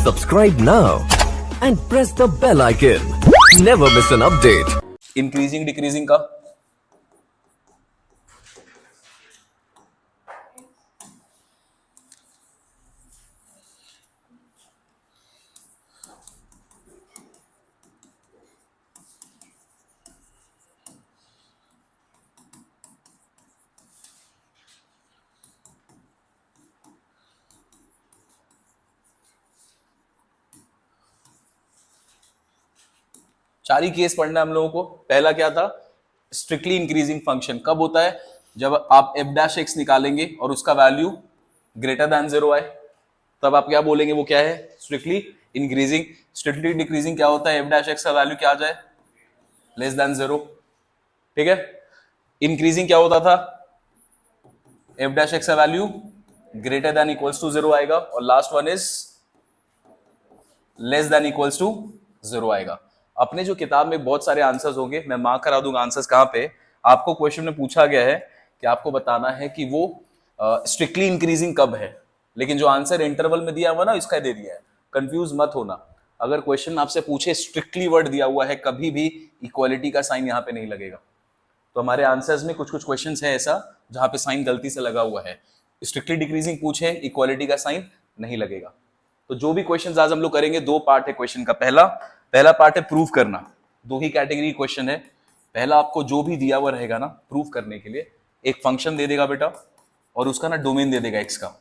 Subscribe now and press the bell icon. Never miss an update. Increasing decreasing का चार ही case पढ़ना है हम लोगों को। पहला क्या था? स्ट्रिक्टली इंक्रीजिंग फंक्शन कब होता है? जब आप एफ डैश एक्स निकालेंगे और उसका वैल्यू ग्रेटर देन जीरो आए, तब आप क्या बोलेंगे? वो क्या है? Strictly increasing. स्ट्रिक्टली डिक्रीजिंग क्या होता है? एफ डैश एक्स का वैल्यू क्या आ जाए? Less than zero. ठीक है। इंक्रीजिंग क्या होता था? एफ डैश एक्स का value greater than equals to zero आएगा, और last one is less than equals to zero आएगा। अपने जो किताब में बहुत सारे आंसर्स होंगे, मैं मार्क करा दूंगा आंसर्स कहां पे। आपको क्वेश्चन में पूछा गया है कि आपको बताना है कि वो स्ट्रिक्टली इंक्रीजिंग कब है, लेकिन जो आंसर इंटरवल में दिया हुआ ना, इसका दे दिया है। कंफ्यूज मत होना। अगर क्वेश्चन आपसे पूछे स्ट्रिक्टली वर्ड दिया हुआ है, कभी भी इक्वालिटी का साइन यहां पे नहीं लगेगा। तो हमारे आंसर्स में कुछ कुछ क्वेश्चंस है ऐसा जहां पे साइन गलती से लगा हुआ है। स्ट्रिक्टली डिक्रीजिंग पूछे, इक्वालिटी का साइन नहीं लगेगा। तो जो भी क्वेश्चंस आज हम लोग करेंगे, दो पार्ट है क्वेश्चन का। पहला पार्ट है प्रूफ करना। दो ही कैटेगरी क्वेश्चन है। पहला, आपको जो भी दिया हुआ रहेगा ना, प्रूफ करने के लिए एक फंक्शन दे देगा बेटा, और उसका ना डोमेन दे देगा एक्स का।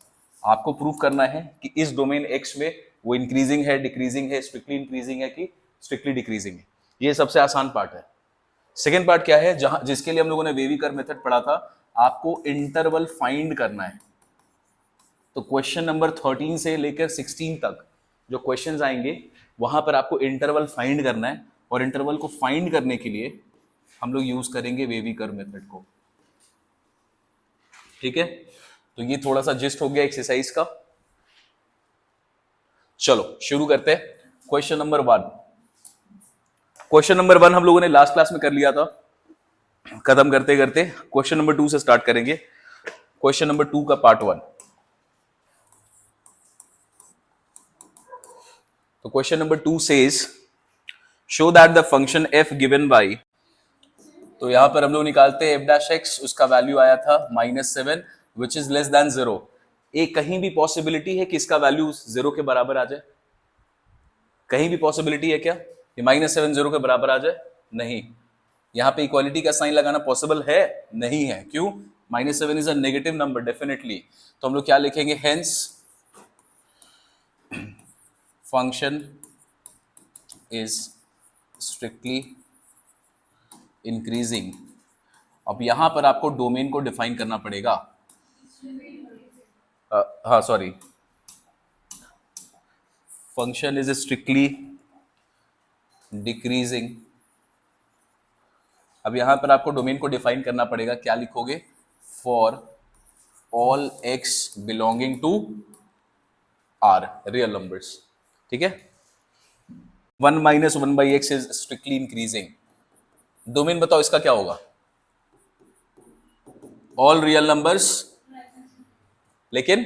आपको प्रूफ करना है कि इस डोमेन एक्स में वो इंक्रीजिंग है, डिक्रीजिंग है, स्ट्रिक्टली इंक्रीजिंग है कि स्ट्रिक्टली डिक्रीजिंग है। ये सबसे आसान पार्ट है। सेकेंड पार्ट क्या है? जहां जिसके लिए हम लोगों ने वेवी कर्व मेथड पढ़ा था, आपको इंटरवल फाइंड करना है। तो क्वेश्चन नंबर 13 से लेकर 16 तक जो क्वेश्चंस आएंगे, वहां पर आपको इंटरवल फाइंड करना है, और इंटरवल को फाइंड करने के लिए हम लोग यूज करेंगे वेवी कर्व मेथड को। ठीक है। तो ये थोड़ा सा जिस्ट हो गया एक्सरसाइज का। चलो शुरू करते हैं। Question number 1। क्वेश्चन नंबर 1 हम लोगों ने लास्ट क्लास में कर लिया था। खत्म करते करते क्वेश्चन नंबर 2 से स्टार्ट करेंगे। क्वेश्चन नंबर 2 का पार्ट 1। तो question number 2 says show that the function f given by, तो यहां पर हम लोग निकालते हैं एफ डैश एक्स, उसका वैल्यू आया था -7 which is less than zero. एक कहीं भी पॉसिबिलिटी है कि इसका वैल्यू जीरो के बराबर आ जाए? कहीं भी पॉसिबिलिटी है क्या कि -7 जीरो के बराबर आ जाए? नहीं। यहां पे इक्वालिटी का साइन लगाना पॉसिबल है? नहीं है। क्यों? -7 is a negative number definitely. तो हम लोग क्या लिखेंगे? Hence function is strictly increasing. अब यहां पर आपको डोमेन को डिफाइन करना पड़ेगा। हाँ sorry, function is strictly decreasing. अब यहां पर आपको डोमेन को डिफाइन करना पड़ेगा। क्या लिखोगे? For all x belonging to R real numbers. ठीक है। 1 - 1/x is strictly increasing. Domain बताओ इसका क्या होगा? ऑल रियल नंबर्स, लेकिन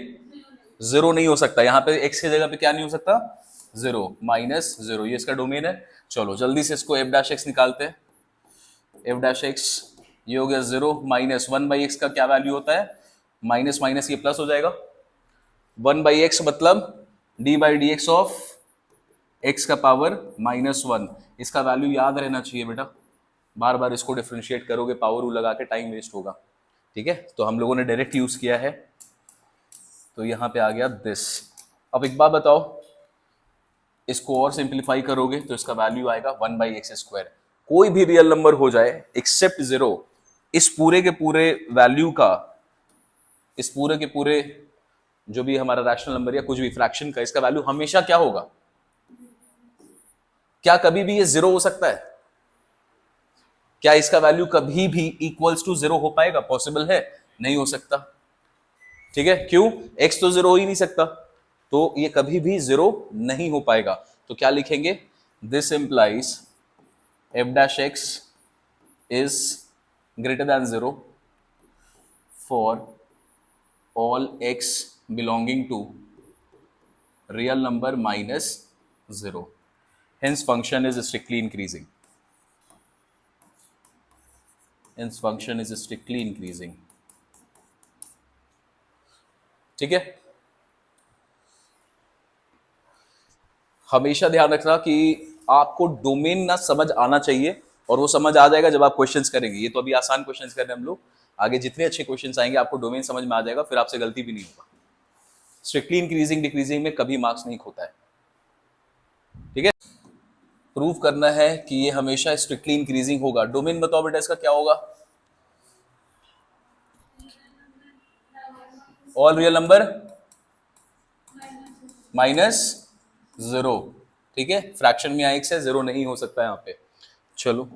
जीरो नहीं हो सकता। यहां पे x की जगह पे क्या नहीं हो सकता? जीरो, -0, ये इसका डोमेन है। चलो जल्दी से इसको एफ डैश एक्स निकालते हैं। एफ डैश एक्स ये हो गया 0, -1/x का क्या वैल्यू होता है? माइनस माइनस ये प्लस हो जाएगा। 1/x मतलब d/dx ऑफ x का पावर -1। इसका वैल्यू याद रहना चाहिए बेटा। बार बार इसको डिफ्रेंशिएट करोगे, पावर लगा के टाइम वेस्ट होगा। ठीक है। तो हम लोगों ने डायरेक्ट यूज किया है, तो यहां पे आ गया दिस। अब एक बात बताओ, इसको और सिंप्लीफाई करोगे तो इसका वैल्यू आएगा 1/x²। कोई भी रियल नंबर हो जाए एक्सेप्ट जीरो, इस पूरे के पूरे वैल्यू का, इस पूरे के पूरे जो भी हमारा रैशनल नंबर या कुछ भी फ्रैक्शन का, इसका वैल्यू हमेशा क्या होगा? क्या कभी भी ये जीरो हो सकता है? क्या इसका वैल्यू कभी भी इक्वल्स टू जीरो हो पाएगा? पॉसिबल है? नहीं हो सकता। ठीक है। क्यों? x तो जीरो हो ही नहीं सकता, तो ये कभी भी जीरो नहीं हो पाएगा। तो क्या लिखेंगे? This implies f dash x is greater than zero for all x belonging to real number minus 0. Hence function is strictly increasing. Hence function is strictly increasing. ठीक है, हमेशा ध्यान रखना कि आपको डोमेन ना समझ आना चाहिए, और वो समझ आ जाएगा जब आप क्वेश्चंस करेंगे। ये तो अभी आसान क्वेश्चंस कर रहे हैं हम लोग, आगे जितने अच्छे क्वेश्चंस आएंगे आपको डोमेन समझ में आ जाएगा, फिर आपसे गलती भी नहीं होगा। स्ट्रिक्टली इंक्रीजिंग डिक्रीजिंग में कभी मार्क्स नहीं खोता है, ठीक है। प्रूव करना है कि ये हमेशा स्ट्रिक्टली इंक्रीजिंग होगा। डोमेन बताओ बेटा इसका क्या होगा? ऑल रियल नंबर माइनस 0, ठीक है। फ्रैक्शन में x है, 0 नहीं हो सकता है यहाँ पे। चलो,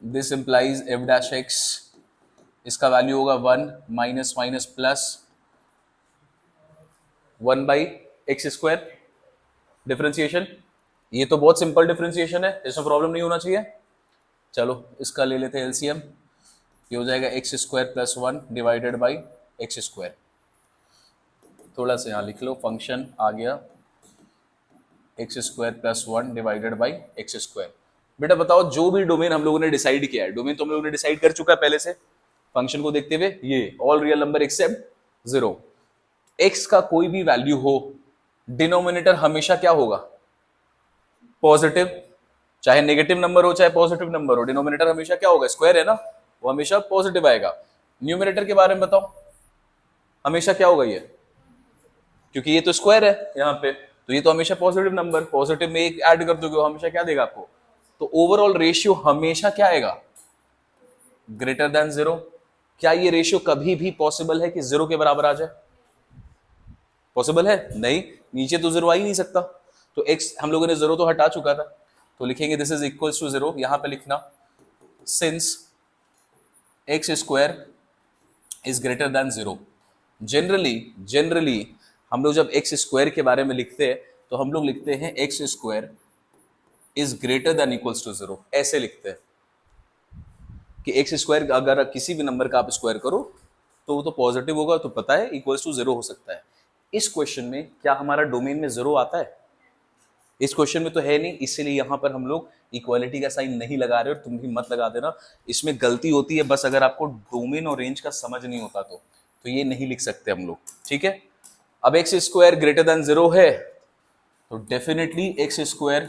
this implies f dash x, इसका वैल्यू होगा 1 minus minus plus 1 by x square. Differentiation, ये तो बहुत सिंपल डिफरेंशिएशन है, इसमें प्रॉब्लम नहीं होना चाहिए। चलो इसका ले लेते हैं एलसीएम, ये हो जाएगा x square plus 1 divided by x square. थोड़ा सा यहाँ लिख लो, फंक्शन आ गया x square plus 1 divided by x square. बेटा बताओ, जो भी डोमेन हम लोगों ने डिसाइड किया है, डोमेन तो हम लोगों ने डिसाइड कर चुका है पहले से, फंक्शन को देखते हुए, ये all real number except 0। X का कोई भी वैल्यू हो, डिनोमिनेटर हमेशा क्या होगा? पॉजिटिव। चाहे नेगेटिव नंबर हो चाहे पॉजिटिव नंबर हो, डिनोमिनेटर हमेशा क्या होगा? स्क्वायर है ना, वो हमेशा पॉजिटिव आएगा। न्यूमिनेटर के बारे में बताओ, हमेशा क्या होगा ये? क्योंकि ये तो स्क्वायर है यहाँ पे, तो ये तो हमेशा पॉजिटिव नंबर, पॉजिटिव में एक ऐड कर दोगे, हमेशा क्या देगा आपको? तो ओवरऑल रेशियो हमेशा क्या आएगा? Greater than 0। क्या ये रेशियो कभी भी पॉसिबल है कि 0 के बराबर आ जाए? पॉसिबल है? नहीं, नीचे तो 0 आ ही नहीं सकता। तो x हम लोगों ने 0 तो हटा चुका था, तो लिखेंगे दिस इज इक्वल्स टू 0। यहां पे लिखना since x square is greater than 0। Generally हम लोग जब एक्स स्क्वायर के बारे में लिखते हैं तो हम लोग लिखते हैं x square is greater than equals to 0, ऐसे लिखते हैं कि एक्स स्क्वायर अगर किसी भी नंबर का आप स्क्वायर करो तो वो तो पॉजिटिव होगा, तो पता है इक्वल्स टू 0 हो सकता है। इस क्वेश्चन में क्या हमारा डोमेन में 0 आता है? इस क्वेश्चन में तो है नहीं, इसीलिए यहां पर हम लोग इक्वालिटी का साइन नहीं लगा रहे, और तुम भी मत लगा देना, इसमें गलती होती है बस अगर आपको डोमेन और रेंज का समझ नहीं होता तो ये नहीं लिख सकते हम लोग, ठीक है। अब एक्स स्क्वायर ग्रेटर देन 0 है तो डेफिनेटली एक्स स्क्वायर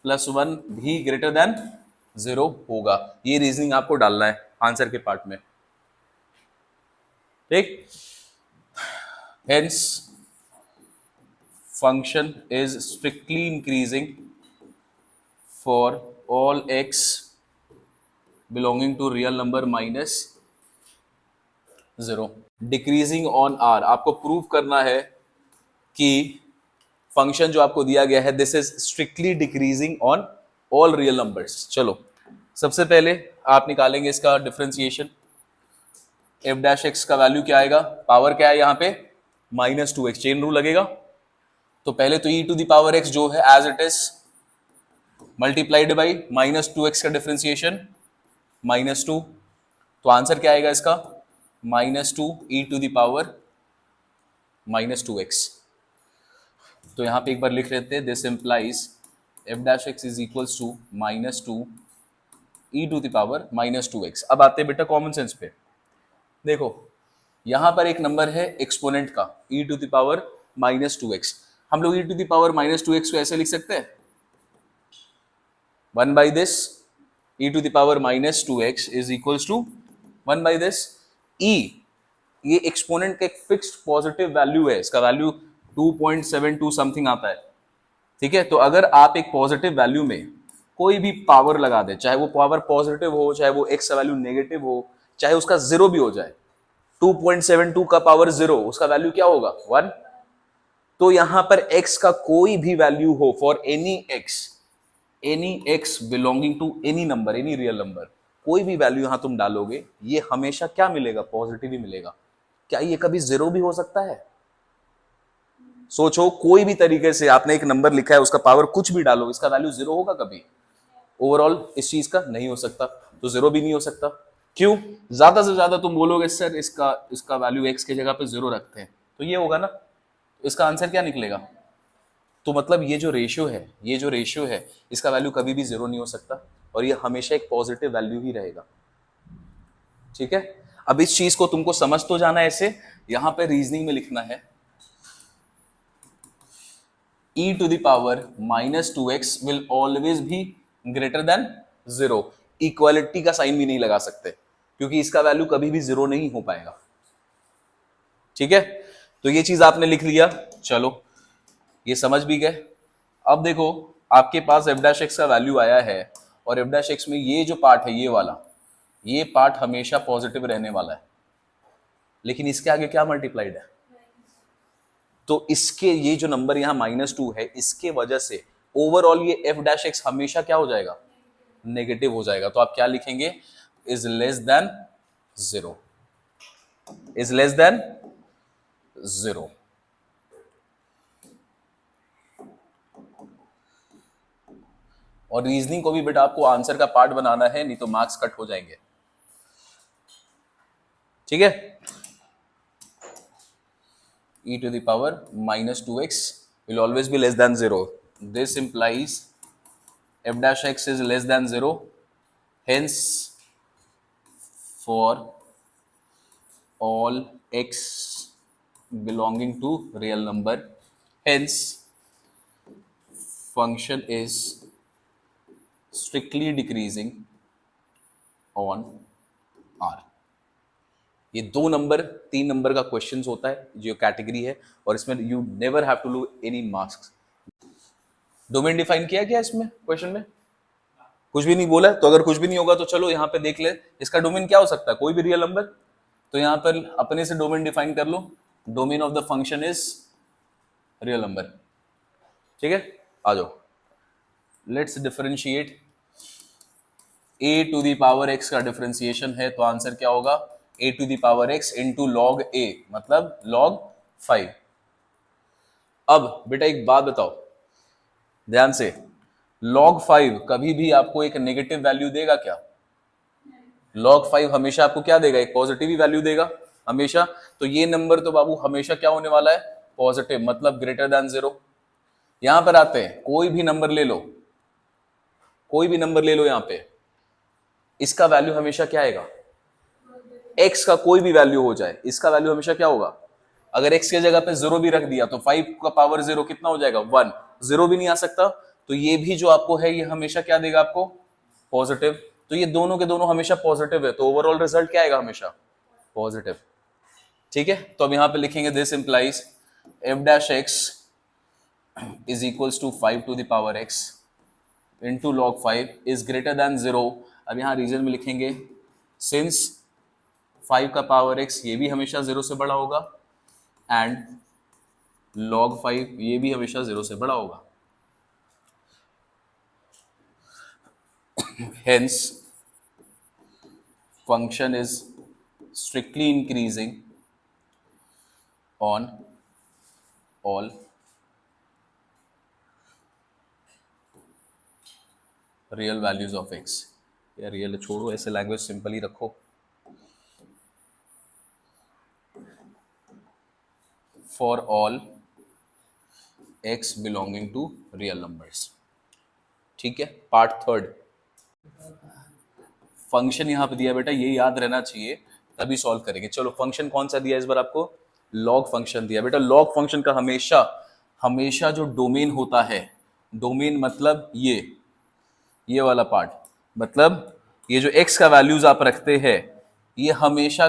प्लस 1 भी ग्रेटर देन 0 होगा। ये रीजनिंग आपको डालना है आंसर के पार्ट में, ठीक। Hence function is strictly increasing for all x belonging to real number minus 0, decreasing on r। आपको प्रूव करना है कि फंक्शन जो आपको दिया गया है this is strictly decreasing on all real numbers. चलो सबसे पहले आप निकालेंगे इसका डिफरेंशिएशन। एफ डैश एक्स का वैल्यू क्या आएगा? पावर क्या है यहाँ पे? -2x, चेन रूल लगेगा। तो पहले तो e to the power x जो है as it is multiplied by -2x का डिफरेंशिएशन -2, तो आंसर क्या आएगा इसका? -2 e to the power -2x। तो यहां पे एक बार लिख लेते हैं, this implies f dash x is equals to -2 e to the power -2x। अब आते हैं बेटा कॉमन सेंस पे। देखो यहां पर एक नंबर है एक्सपोनेंट का e to the power -2x, हम लोग e to the power -2x को ऐसे लिख सकते हैं 1 by this e to the power -2x is equals to 1 by this e। ये एक्सपोनेंट का एक फिक्स्ड पॉजिटिव वैल्यू है, इसका वैल्यू 2.72 समथिंग आता है, ठीक है। तो अगर आप एक पॉजिटिव वैल्यू में कोई भी पावर लगा दे, चाहे वो पावर पॉजिटिव हो, चाहे वो x का वैल्यू नेगेटिव हो, चाहे उसका 0 भी हो जाए, 2.72 का पावर 0, उसका वैल्यू क्या होगा? 1। तो यहां पर x का कोई भी वैल्यू हो for any x belonging to any number, any real number, कोई भी वैल्यू यहां तुम डालोगे ये हमेशा क्या मिलेगा? पॉजिटिव ही मिलेगा। क्या ये कभी 0 भी हो सकता है? सोचो, कोई भी तरीके से आपने एक नंबर लिखा है, उसका पावर कुछ भी डालो, इसका वैल्यू 0 होगा कभी? ओवरऑल इस चीज का नहीं हो सकता, तो 0 भी नहीं हो सकता। क्यों? ज्यादा से ज्यादा तुम बोलोगे सर इसका वैल्यू x की जगह पे 0 रखते हैं, तो ये होगा ना, तो इसका आंसर क्या निकलेगा? तो मतलब ये जो रेशियो है इसका वैल्यू कभी भी जीरो नहीं हो सकता और ये हमेशा एक पॉजिटिव वैल्यू ही रहेगा। ठीक है, अब इस चीज को तुमको समझ तो जाना है। ऐसे यहां पे रीजनिंग में लिखना है e to the power -2x will always be greater than 0। Equality का साइन भी नहीं लगा सकते क्योंकि इसका वैल्यू कभी भी जीरो नहीं हो पाएगा। ठीक है, तो ये चीज आपने लिख लिया, चलो ये समझ भी गए। अब देखो आपके पास f डैश एक्स का वैल्यू आया है और f डैश एक्स में ये जो पार्ट है, ये वाला, ये पार्ट हमेशा पॉजिटिव रहने वाला है, लेकिन इसके आगे क्या मल्टीप्लाइड है? तो इसके ये जो नंबर यहां -2 है, इसके वजह से ओवरऑल ये f डैश एक्स हमेशा क्या हो जाएगा? नेगेटिव हो जाएगा। तो आप क्या लिखेंगे? Is less then 0, is less then 0। और रीजनिंग को भी बेटा आपको आंसर का पार्ट बनाना है, नहीं तो मार्क्स कट हो जाएंगे। ठीक है, e to the power -2x will always be less than 0. This implies f dash x is less than 0. Hence, for all x belonging to real number, hence function is strictly decreasing on r। ये 2 number 3 number का questions होता है जो category है, और इसमें you never have to do any marks. Domain define किया गया इसमें क्वेश्चन में? कुछ भी नहीं बोला है। तो अगर कुछ भी नहीं होगा तो चलो यहाँ पे देख ले, इसका डोमेन क्या हो सकता है? कोई भी रियल नंबर। तो यहाँ पर अपने से डोमेन डिफाइन कर लो, domain of the function is real number. ठीक है, आ जाओ, let's differentiate. a to the power x का डिफरेंशिएशन है, तो आंसर क्या होगा? a to the power x into log a, मतलब log 5। अब बेटा एक बात बताओ ध्यान से, log 5 कभी भी आपको एक नेगेटिव वैल्यू देगा क्या? log 5 हमेशा आपको क्या देगा? एक पॉजिटिव ही वैल्यू देगा हमेशा। तो ये नंबर तो बाबू हमेशा क्या होने वाला है? पॉजिटिव, मतलब ग्रेटर देन 0। यहां पर आते हैं, कोई भी नंबर ले लो, कोई भी नंबर ले लो यहां पे, इसका वैल्यू हमेशा क्या आएगा? x का कोई भी वैल्यू हो जाए, इसका वैल्यू हमेशा क्या होगा? अगर x की जगह पे 0 भी रख दिया तो 5 का पावर 0 कितना हो जाएगा? 1। 0 भी नहीं आ सकता, तो ये भी जो आपको है ये हमेशा क्या देगा आपको? पॉजिटिव। तो ये दोनों के दोनों हमेशा पॉजिटिव है, तो ओवरऑल रिजल्ट क्या आएगा? हमेशा पॉजिटिव। ठीक है, तो अब यहां पे लिखेंगे this implies f dash x is equals to 5 to the power x into log 5 is greater than 0। अब यहां रीजन में लिखेंगे सिंस 5 का पावर x ये भी हमेशा 0 से बड़ा होगा एंड log 5 ये भी हमेशा 0 से बड़ा होगा। Hence, function is strictly increasing on all real values of x। या रियल छोड़ो, ऐसे लैंग्वेज सिंपल ही रखो। For all x belonging to real numbers। ठीक है, पार्ट थर्ड। फंक्शन यहां पे दिया बेटा, ये याद रहना चाहिए तभी सॉल्व करेंगे। चलो फंक्शन कौन सा दिया इस बार आपको? लॉग फंक्शन दिया बेटा। लॉग फंक्शन का हमेशा हमेशा जो डोमेन होता है, डोमेन मतलब ये वाला पार्ट, मतलब ये जो x का वैल्यूज आप रखते हैं ये हमेशा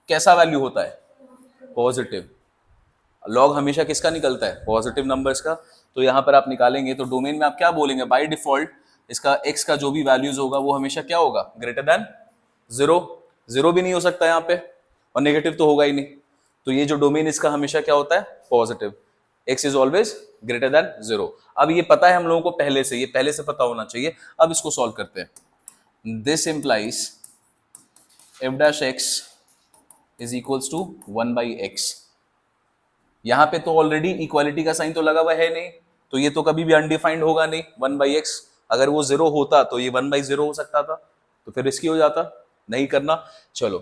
कैसा वैल्यू होता है? पॉजिटिव। लॉग हमेशा किसका निकलता है? पॉजिटिव नंबर्स का। तो यहां पर आप निकालेंगे तो डोमेन में आप क्या बोलेंगे? बाय डिफॉल्ट इसका x का जो भी वैल्यूज होगा वो हमेशा क्या होगा? Greater than 0। 0 भी नहीं हो सकता यहाँ पे, और नेगेटिव तो होगा ही नहीं। तो ये जो डोमेन इसका हमेशा क्या होता है? Positive. x is always greater than 0। अब ये पता है हम लोगों को पहले से, ये पहले से पता होना चाहिए। अब इसको सॉल्व करते हैं। This implies f dash x is equals to 1/x। यहां पे तो ऑलरेडी इक्वालिटी का साइन तो लगा हुआ है नहीं, तो ये तो कभी भी अनडिफाइंड होगा नहीं। 1/x, अगर वो 0 होता तो ये 1/0 हो सकता था, तो फिर रिस्की हो जाता, नहीं करना। चलो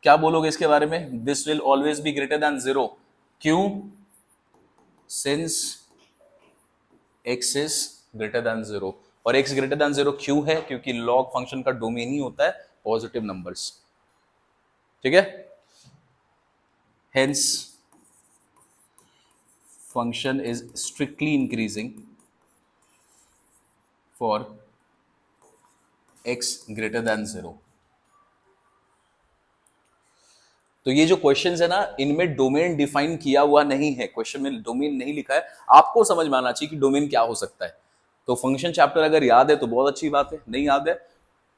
क्या बोलोगे इसके बारे में? This will always be greater than 0। क्यों? Since x is greater than 0। और x ग्रेटर देन 0 क्यों है? क्योंकि log फंक्शन का डोमेन ही होता है पॉजिटिव नंबर्स। ठीक है, hence function is strictly increasing for x greater than 0। तो ये जो क्वेश्चंस है ना, इनमें डोमेन डिफाइन किया हुआ नहीं है, क्वेश्चन में डोमेन नहीं लिखा है। आपको समझ में आना चाहिए कि डोमेन क्या हो सकता है। तो फंक्शन चैप्टर अगर याद है तो बहुत अच्छी बात है, नहीं याद है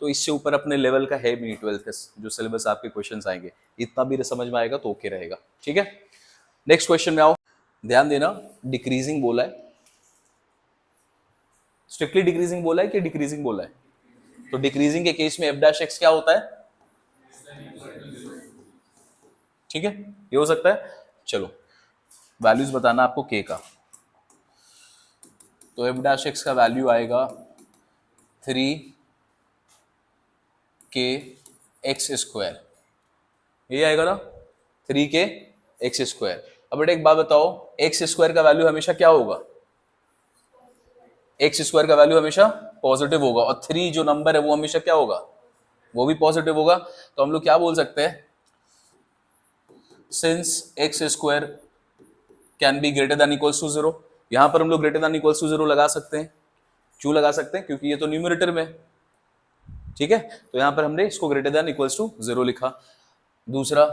तो इससे ऊपर अपने लेवल का है भी 12th का जो सिलेबस आपके क्वेश्चंस आएंगे, इतना भी समझ में आएगा तो ओके रहेगा। ठीक है, नेक्स्ट क्वेश्चन में आओ। ध्यान देना, डिक्रीजिंग बोला है, स्ट्रिक्टली डिक्रीजिंग बोला है कि डिक्रीजिंग बोला है? तो डिक्रीजिंग के केस में एफ डैश एक्स क्या होता है? ठीक है, ये हो सकता है। चलो वैल्यूज बताना आपको के का। तो एफ डैश एक्स का वैल्यू आएगा 3k(x²), ये आएगा ना, 3k(x²). अब बेटा एक बात बताओ, x² का वैल्यू हमेशा क्या होगा? x² का वैल्यू हमेशा पॉजिटिव होगा, और 3 जो नंबर है वो हमेशा क्या होगा? वो भी पॉजिटिव होगा। तो हम लोग क्या बोल सकते हैं? Since x² can be greater than equals to 0। यहां पर हम लोग ग्रेटर देन इक्वल्स टू 0 लगा सकते हैं। क्यों लगा सकते हैं? क्योंकि ये तो न्यूमरेटर में, ठीक है, तो यहां पर हमने इसको ग्रेटर देन इक्वल्स टू 0 लिखा। दूसरा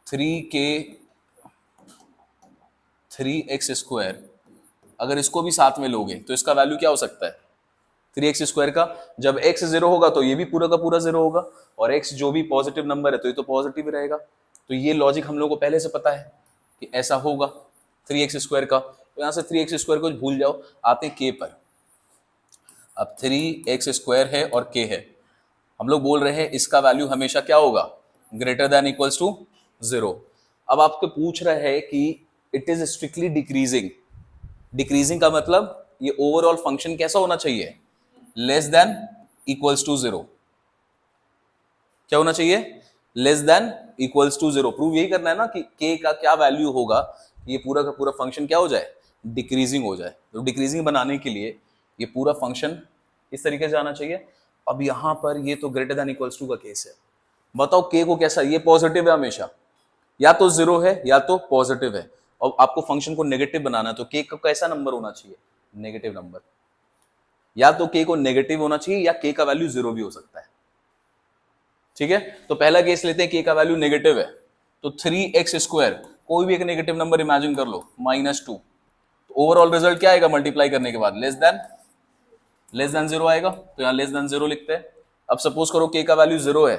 3x², अगर इसको भी साथ में लोगे तो इसका वैल्यू क्या हो सकता है? 3x² का, जब x 0 होगा तो ये भी पूरा का पूरा 0 होगा, और x जो भी पॉजिटिव नंबर है तो ये तो पॉजिटिव ही रहेगा। तो ये लॉजिक हम लोग को पहले से पता है कि ऐसा होगा 3x² का। तो यहां से 3x² को भूल जाओ, आते हैं k पर। अब 3x² है और k है, हम लोग बोल रहे हैं इसका वैल्यू हमेशा क्या होगा? Greater than equals to 0। अब आपको पूछ रहा है कि it is strictly decreasing. Decreasing का मतलब ये ओवरऑल फंक्शन कैसा होना चाहिए? Less than equals to 0। क्या होना चाहिए? Less than equals to 0। Prove यही करना है ना कि k का क्या वैल्यू होगा, ये पूरा का पूरा फंक्शन क्या हो जाए? डिक्रीजिंग हो जाए। तो डिक्रीजिंग बनाने के लिए ये पूरा फंक्शन इस तरीके से आना चाहिए। अब यहां पर ये तो ग्रेटर देन इक्वल्स टू का केस है, बताओ k को कैसा? ये पॉजिटिव है हमेशा, या तो 0 है या तो पॉजिटिव है, और आपको फंक्शन को नेगेटिव बनाना है तो k का कैसा नंबर होना चाहिए? Negative number. या तो k को नेगेटिव होना चाहिए या k का वैल्यू 0 भी हो सकता है। ठीक है, तो पहला केस लेते हैं, k का वैल्यू नेगेटिव है, तो 3x², कोई भी एक नेगेटिव नंबर इमेजिन कर लो, -2। तो ओवरऑल रिजल्ट क्या आएगा मल्टीप्लाई करने के बाद? लेस देन 0 आएगा, तो यहां लेस देन 0 लिखते हैं। अब सपोज करो k का वैल्यू 0 है,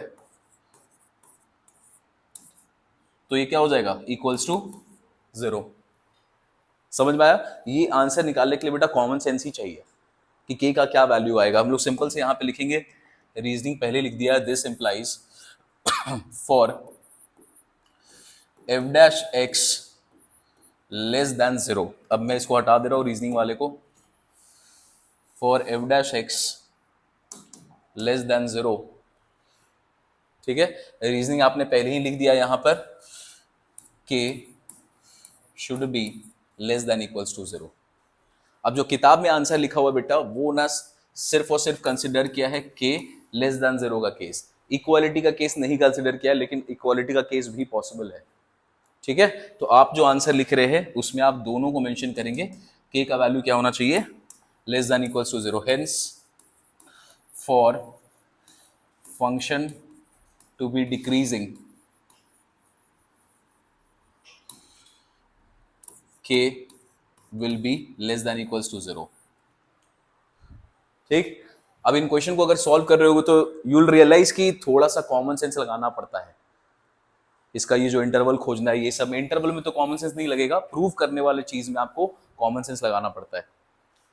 तो ये क्या हो जाएगा? Equals to 0। समझ में आया? ये आंसर निकालने के लिए बेटा कॉमन सेंस ही चाहिए कि k का क्या वैल्यू आएगा। हम लोग सिंपल से यहां पे लिखेंगे, रीजनिंग पहले लिख दिया, this implies for F dash x less than 0। अब मैं इसको हटा दे रहा हूं रीजनिंग वाले को। For F dash x less than 0, ठीक है, रीजनिंग आपने पहले ही लिख दिया यहां पर, k should be less than equals to 0। अब जो किताब में आंसर लिखा हुआ बेटा वो ना सिर्फ और सिर्फ कंसिडर किया है k लेस देन 0 का केस, इक्वालिटी का केस नहीं कंसिडर किया, लेकिन इक्वालिटी का केस भी पॉसिबल है। ठीक है, तो आप जो आंसर लिख रहे हैं उसमें आप दोनों को मेंशन करेंगे, k का वैल्यू क्या होना चाहिए? Less than equals to 0। Hence for function to be decreasing, k will be less than equals to 0। ठीक, अब इन क्वेश्चन को अगर सॉल्व कर रहे हो तो यू विल रियलाइज कि थोड़ा सा कॉमन सेंस लगाना पड़ता है। इसका ये जो इंटरवल खोजना है, ये सब इंटरवल में तो कॉमन सेंस नहीं लगेगा, प्रूव करने वाले चीज में आपको कॉमन सेंस लगाना पड़ता है।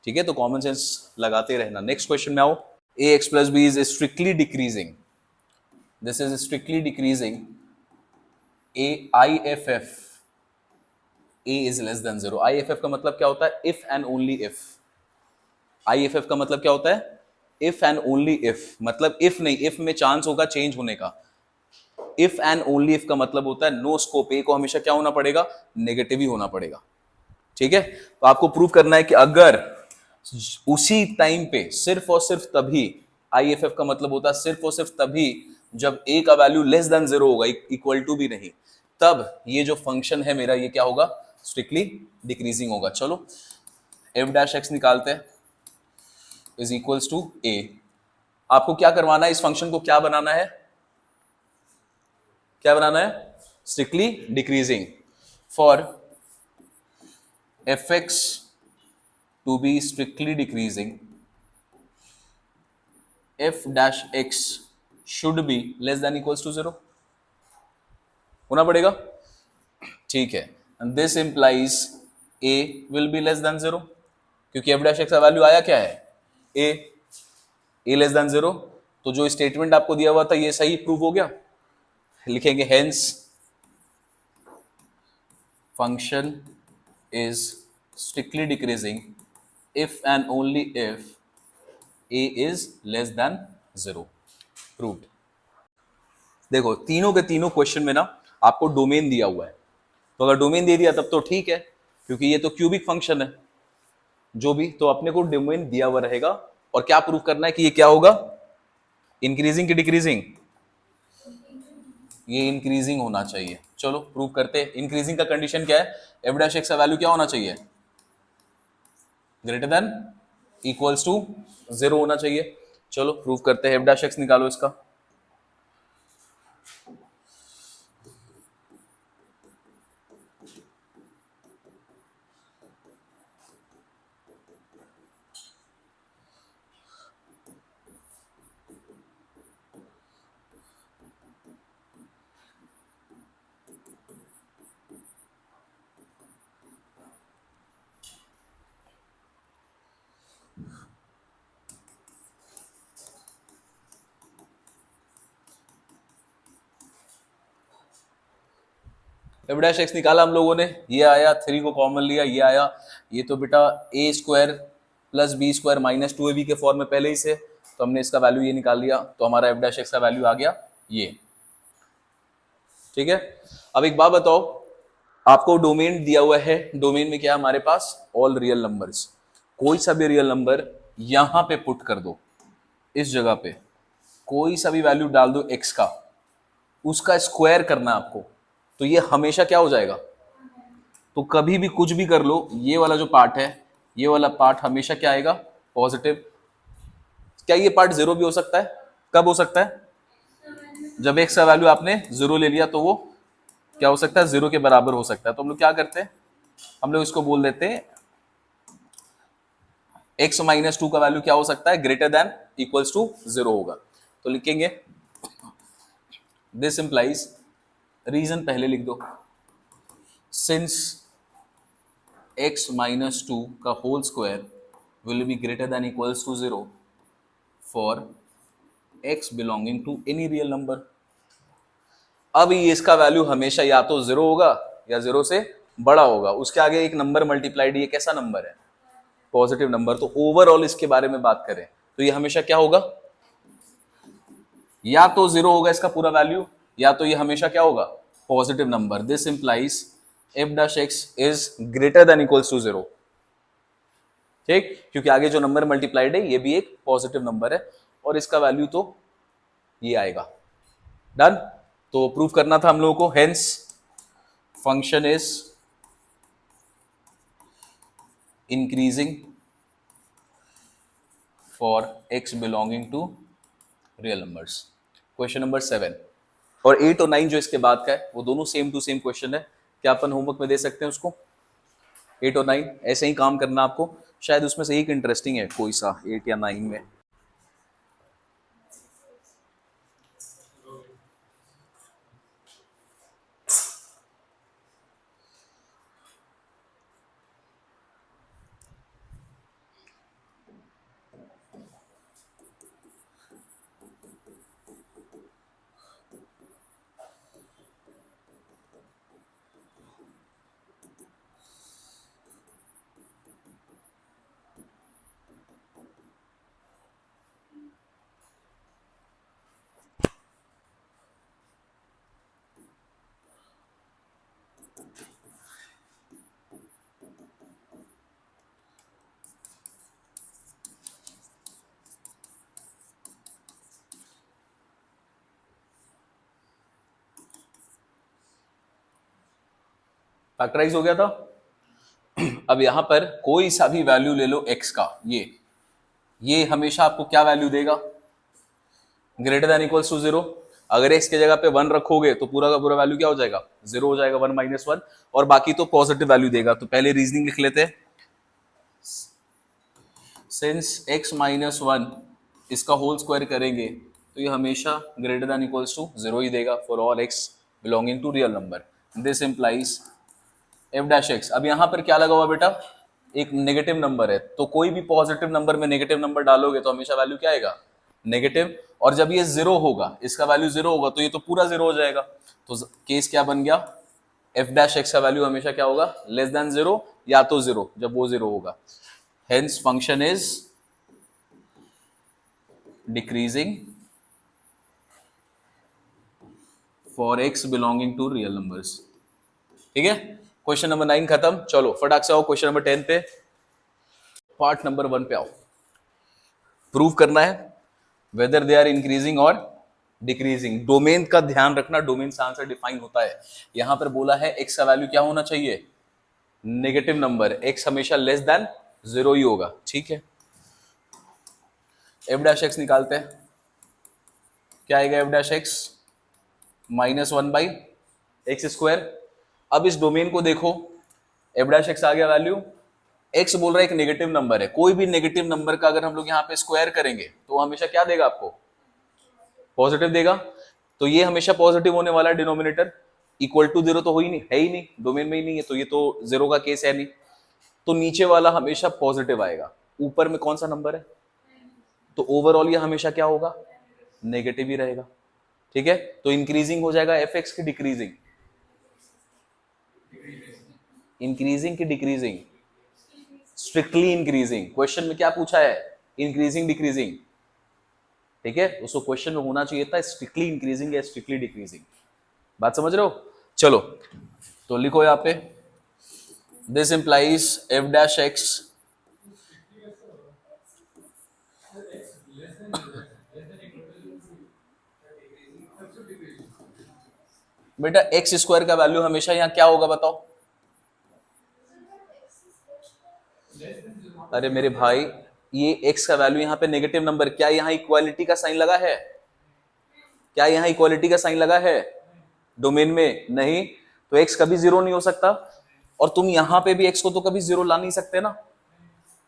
ठीक है, तो कॉमन सेंस लगाते रहना। नेक्स्ट क्वेश्चन में आओ। ax plus b is strictly decreasing, this is strictly decreasing IFF a is less than 0। IFF का मतलब क्या होता है? if and only if। IFF का मतलब क्या होता है? if and only if, मतलब if नहीं, if में चांस होगा चेंज होने का, इफ एंड ओनली इफ का मतलब होता है नो स्कोप, ए को हमेशा क्या होना पड़ेगा, नेगेटिव ही होना पड़ेगा। ठीक है, तो आपको प्रूव करना है कि अगर उसी टाइम पे सिर्फ और सिर्फ तभी, आईएफएफ का मतलब होता है सिर्फ और सिर्फ तभी जब ए का वैल्यू लेस देन 0 होगा, इक्वल टू भी नहीं, तब ये जो फंक्शन है मेरा ये क्या होगा, स्ट्रिक्टली डिक्रीजिंग होगा। चलो एफ डैश एक्स निकालते हैं, इज इक्वल्स टू ए। आपको क्या करवाना है, इस फंक्शन को क्या बनाना है, क्या बनाना है, strictly decreasing. For F x to be strictly decreasing, f dash x should be less than equals to 0 होना पड़ेगा। ठीक है, and this implies a will be less than 0, क्योंकि f dash x का वैल्यू आया क्या है, a less than 0। तो जो स्टेटमेंट आपको दिया हुआ था ये सही प्रूव हो गया। लिखेंगे hence function is strictly decreasing if and only if a is less than 0, proved। देखो तीनों के तीनों क्वेश्चन में ना आपको डोमेन दिया हुआ है, तो अगर डोमेन दे दिया तब तो ठीक है, क्योंकि ये तो क्यूबिक फंक्शन है जो भी, तो अपने को डोमेन दिया हुआ रहेगा। और क्या प्रूव करना है कि ये क्या होगा, इंक्रीजिंग की डिक्रीजिंग, ये इंक्रीजिंग होना चाहिए। चलो प्रूव करते हैं। इंक्रीजिंग का कंडीशन क्या है, एफ डैश एक्स का वैल्यू क्या होना चाहिए, ग्रेटर देन इक्वल्स टू 0 होना चाहिए। चलो प्रूव करते हैं, एफ डैश एक्स निकालो इसका। एफ डैश एक्स निकाला हम लोगों ने, ये आया, 3 को कॉमन लिया, ये आया, ये तो बेटा A square plus B square minus 2ab के फॉर्म में पहले ही से, तो हमने इसका वैल्यू ये निकाल लिया, तो हमारा एफ डैश एक्स का वैल्यू आ गया ये। ठीक है, अब एक बात बताओ, आपको डोमेन दिया हुआ है, डोमेन में क्या है हमारे पास, ऑल रियल नंबर्स। कोई सा भी रियल नंबर यहां पे पुट कर दो, इस जगह पे कोई सा भी वैल्यू डाल दो एक्स का, उसका स्क्वायर करना आपको, तो ये हमेशा क्या हो जाएगा, तो कभी भी कुछ भी कर लो, ये वाला जो पार्ट है, ये वाला पार्ट हमेशा क्या आएगा, पॉजिटिव। क्या ये पार्ट 0 भी हो सकता है, कब हो सकता है, जब एक्स का वैल्यू आपने 0 ले लिया, तो वो क्या हो सकता है, 0 के बराबर हो सकता है। तो हम लोग क्या करते हैं, हम लोग इसको बोल देते हैं x माइनस 2 का वैल्यू क्या हो सकता है, ग्रेटर देन इक्वल्स टू 0 होगा। तो लिखेंगे दिस इंप्लाइज, रीजन पहले लिख दो, सिंस x माइनस 2 का whole square will be greater than equals to 0 for x belonging to any real number. अब ये इसका वैल्यू हमेशा या तो 0 होगा या 0 से बड़ा होगा, उसके आगे एक नंबर मल्टीप्लाइड, ये कैसा नंबर है, पॉजिटिव नंबर। तो ओवरऑल इसके बारे में बात करें तो ये हमेशा क्या होगा, या तो 0 होगा इसका पूरा वैल्यू, या तो ये हमेशा क्या होगा, positive number. This implies f dash x is greater than equals to 0। ठीक, क्योंकि आगे जो नंबर मल्टीप्लाइड है ये भी एक पॉजिटिव नंबर है, और इसका वैल्यू तो ये आएगा। डन, तो प्रूव करना था हम लोगों को, hence function is increasing for x belonging to real numbers. Question number 7 और 8 और 9 जो इसके बाद का है वो दोनों सेम टू सेम क्वेश्चन है। क्या अपन होमवर्क में दे सकते हैं उसको, 8 और 9 ऐसे ही काम करना आपको, शायद उसमें से एक इंटरेस्टिंग है कोई सा 8 या 9 में। फैक्टराइज हो गया था। अब यहां पर कोई सा भी वैल्यू ले लो x का, ये हमेशा आपको क्या वैल्यू देगा, ग्रेटर देन इक्वल्स टू 0। अगर x की जगह पे 1 रखोगे तो पूरा का पूरा वैल्यू क्या हो जाएगा, 0 हो जाएगा, 1 माइनस 1, और बाकी तो पॉजिटिव वैल्यू देगा। तो पहले रीजनिंग लिख लेते हैं, सिंस x माइनस 1 इसका होल स्क्वायर करेंगे तो ये हमेशा ग्रेटर देन इक्वल्स टू 0 ही देगा for all x belonging to real number. This implies f dash x. अब यहां पर क्या लगा हुआ बेटा, एक नेगेटिव नंबर है, तो कोई भी पॉजिटिव नंबर में नेगेटिव नंबर डालोगे तो हमेशा वैल्यू क्या आएगा, नेगेटिव। और जब ये 0 होगा, इसका वैल्यू 0 होगा, तो ये तो पूरा 0 हो जाएगा। तो केस क्या बन गया, एफ डैश एक्स का वैल्यू हमेशा क्या होगा, लेस देन 0 या तो 0, जब वो 0 होगा। Hence function is decreasing for x belonging to real numbers. ठीक है, क्वेश्चन नंबर 9 खत्म। चलो फटाक से आओ क्वेश्चन नंबर 10 पे, पार्ट नंबर 1 पे आओ। प्रूव करना है वेदर दे आर इंक्रीजिंग और डिक्रीजिंग। डोमेन का ध्यान रखना, डोमेन से आंसर डिफाइन होता है। यहां पर बोला है एक्स का वैल्यू क्या होना चाहिए, नेगेटिव नंबर, एक्स हमेशा लेस देन 0 ही होगा। ठीक है, एफ डैश एक्स निकालते हैं, क्या आएगा F dash x, minus 1 by x square. अब इस डोमेन को देखो, एफ डैश एक्स आ गया वैल्यू, एक्स बोल रहा है एक नेगेटिव नंबर है, कोई भी नेगेटिव नंबर का अगर हम लोग यहाँ पे स्क्वायर करेंगे तो हमेशा क्या देगा आपको, पॉजिटिव देगा। तो ये हमेशा पॉजिटिव होने वाला है डिनोमिनेटर, इक्वल टू 0 तो हो ही नहीं, है ही नहीं, डोमेन में ही नहीं है, तो ये तो 0 का केस है नहीं। तो नीचे वाला हमेशा पॉजिटिव आएगा, ऊपर में कौन सा नंबर है, तो ओवरऑल ये हमेशा क्या होगा, नेगेटिव ही रहेगा। ठीक है, तो इंक्रीजिंग हो जाएगा एफ एक्स की डिक्रीजिंग, इंक्रीजिंग की डिक्रीजिंग, स्ट्रिक्टली इंक्रीजिंग। क्वेश्चन में क्या पूछा है, इंक्रीजिंग डिक्रीजिंग। ठीक है, उसको क्वेश्चन में होना चाहिए था स्ट्रिक्टली इंक्रीजिंग या स्ट्रिक्टली डिक्रीजिंग। बात समझ रहे हो। चलो तो लिखो यहां पे, this implies f dash x बेटा एक्स स्क्वायर का वैल्यू हमेशा यहां क्या होगा बताओ, अरे मेरे भाई ये x का वैल्यू यहाँ पे नेगेटिव नंबर, क्या यहाँ इक्वालिटी का साइन लगा है, क्या यहाँ इक्वालिटी का साइन लगा है डोमेन में, नहीं, तो x कभी 0 नहीं हो सकता। और तुम यहां पे भी x को तो कभी 0 ला नहीं सकते ना,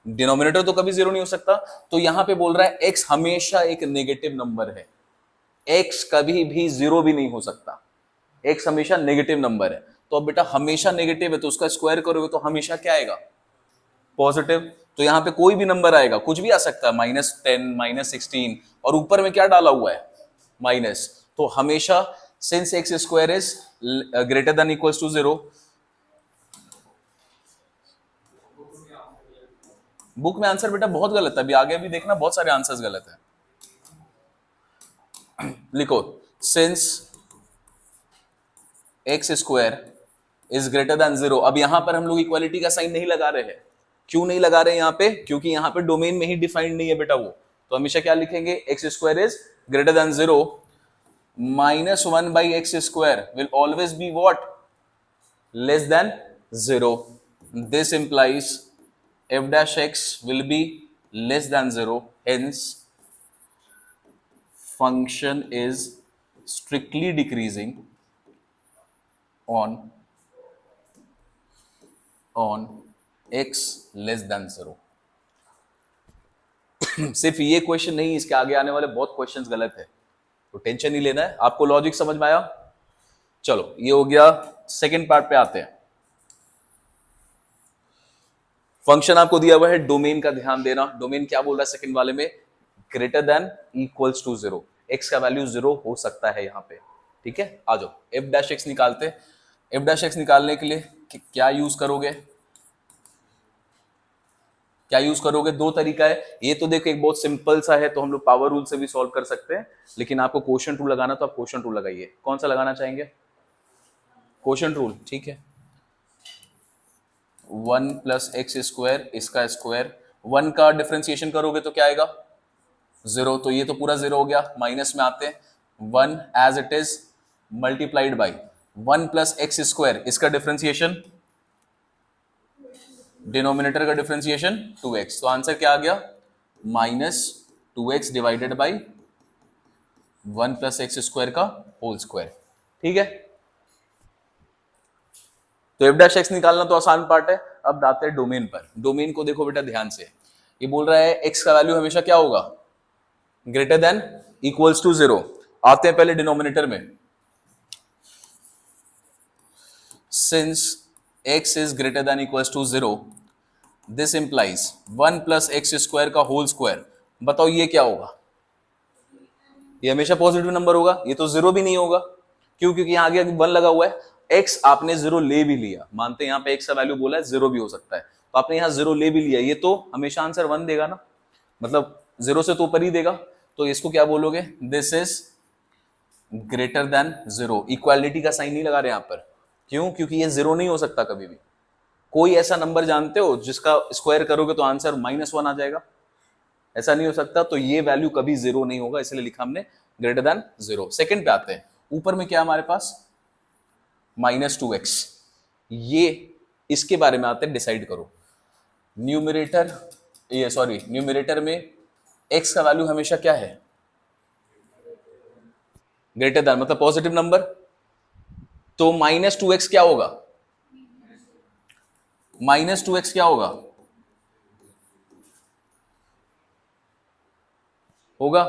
डिनोमिनेटर तो कभी 0 नहीं हो सकता। तो यहां पे बोल रहा है x हमेशा एक नेगेटिव नंबर है, x कभी भी 0 भी नहीं हो सकता, x हमेशा नेगेटिव नंबर है। तो अब बेटा हमेशा नेगेटिव है तो उसका स्क्वायर करोगे तो हमेशा क्या आएगा, पॉजिटिव। तो यहां पे कोई भी नंबर आएगा, कुछ भी आ सकता है, -10, -16, और ऊपर में क्या डाला हुआ है, माइनस। तो हमेशा since x square is greater than equals to 0, book में आंसर बेटा बहुत गलत है, अभी आगे भी देखना बहुत सारे आंसर्स गलत है। लिखो, since x square is greater than 0। अब यहां पर हम लोग इक्वालिटी का साइन नहीं लगा रहे हैं, क्यों नहीं लगा रहे हैं यहाँ पे, क्योंकि यहाँ पे डोमेन में ही डिफाइंड नहीं है बेटा वो। तो हमेशा क्या लिखेंगे, x square is greater than 0, -1 by x square will always be what, less than 0। This implies f dash x will be less then 0, hence function is strictly decreasing on x less than 0। सिर्फ ये question नहीं, इसके आगे आने वाले बहुत questions गलत है, तो टेंशन नहीं लेना है। आपको लॉजिक समझ में आया। चलो ये हो गया, सेकंड पार्ट पे आते हैं। फंक्शन आपको दिया हुआ है, डोमेन का ध्यान देना। डोमेन क्या बोल रहा है सेकंड वाले में, greater than equals to 0, x का वैल्यू 0 हो सकता है यहाँ पे। ठीक है, आ जाओ एफ डैश एक्स निकालते हैं। एफ डैश एक्स निकालने के लिए क्या यूज करोगे, क्या यूज करोगे, दो तरीका है। ये तो देखो एक बहुत सिंपल सा है, तो हम लोग पावर रूल से भी सॉल्व कर सकते हैं, लेकिन आपको क्वोशंट रूल लगाना तो आप क्वोशंट रूल लगाइए। कौन सा लगाना चाहेंगे, क्वोशंट रूल। ठीक है, 1 प्लस एक्स स्क्वायर, इसका स्क्वायर, 1 का डिफरेंशिएशन करोगे तो क्या आएगा, 0, तो ये तो पूरा 0 हो गया। माइनस में आते हैं, 1 as it is multiplied by 1 plus x square, इसका डिफरेंशिएशन डिनोमिनेटर का डिफरेंशिएशन 2x, तो आंसर क्या आ गया -2x divided by 1 plus x square का होल स्क्वायर। ठीक है, तो एफ डैश एक्स निकालना तो आसान पार्ट है। अब आते हैं डोमेन पर। डोमेन को देखो बेटा ध्यान से, ये बोल रहा है एक्स का वैल्यू हमेशा क्या होगा, ग्रेटर देन इक्वल्स टू 0। आते हैं पहले डिनोमिनेटर में, since x is greater than equals to 0 this implies 1 plus x square का होल स्क्वायर। बताओ ये क्या होगा, ये हमेशा पॉजिटिव नंबर होगा, ये तो 0 भी नहीं होगा। क्यों, क्योंकि यहां आगे 1 लगा हुआ है। x आपने 0 ले भी लिया, मानते हैं यहां पे x का वैल्यू बोला है 0 भी हो सकता है, तो आपने यहां 0 ले भी लिया, ये तो हमेशा आंसर 1 देगा ना, मतलब 0 से तो ऊपर ही देगा। तो इसको क्या बोलोगे, this is greater than 0। Equality का साइन नहीं लगा रहे यहां पर, क्यों, क्योंकि ये 0 नहीं हो सकता कभी भी। कोई ऐसा नंबर जानते हो जिसका स्क्वायर करोगे तो आंसर -1 आ जाएगा, ऐसा नहीं हो सकता। तो ये वैल्यू कभी 0 नहीं होगा, इसलिए लिखा हमने ग्रेटर देन 0। सेकंड पे आते हैं, ऊपर में क्या हमारे पास -2x, ये इसके बारे में आते हैं, डिसाइड करो। न्यूमरेटर, ये सॉरी न्यूमरेटर में x का वैल्यू हमेशा क्या है, ग्रेटर देन मतलब पॉजिटिव नंबर, तो -2x क्या होगा, -2x क्या होगा, होगा।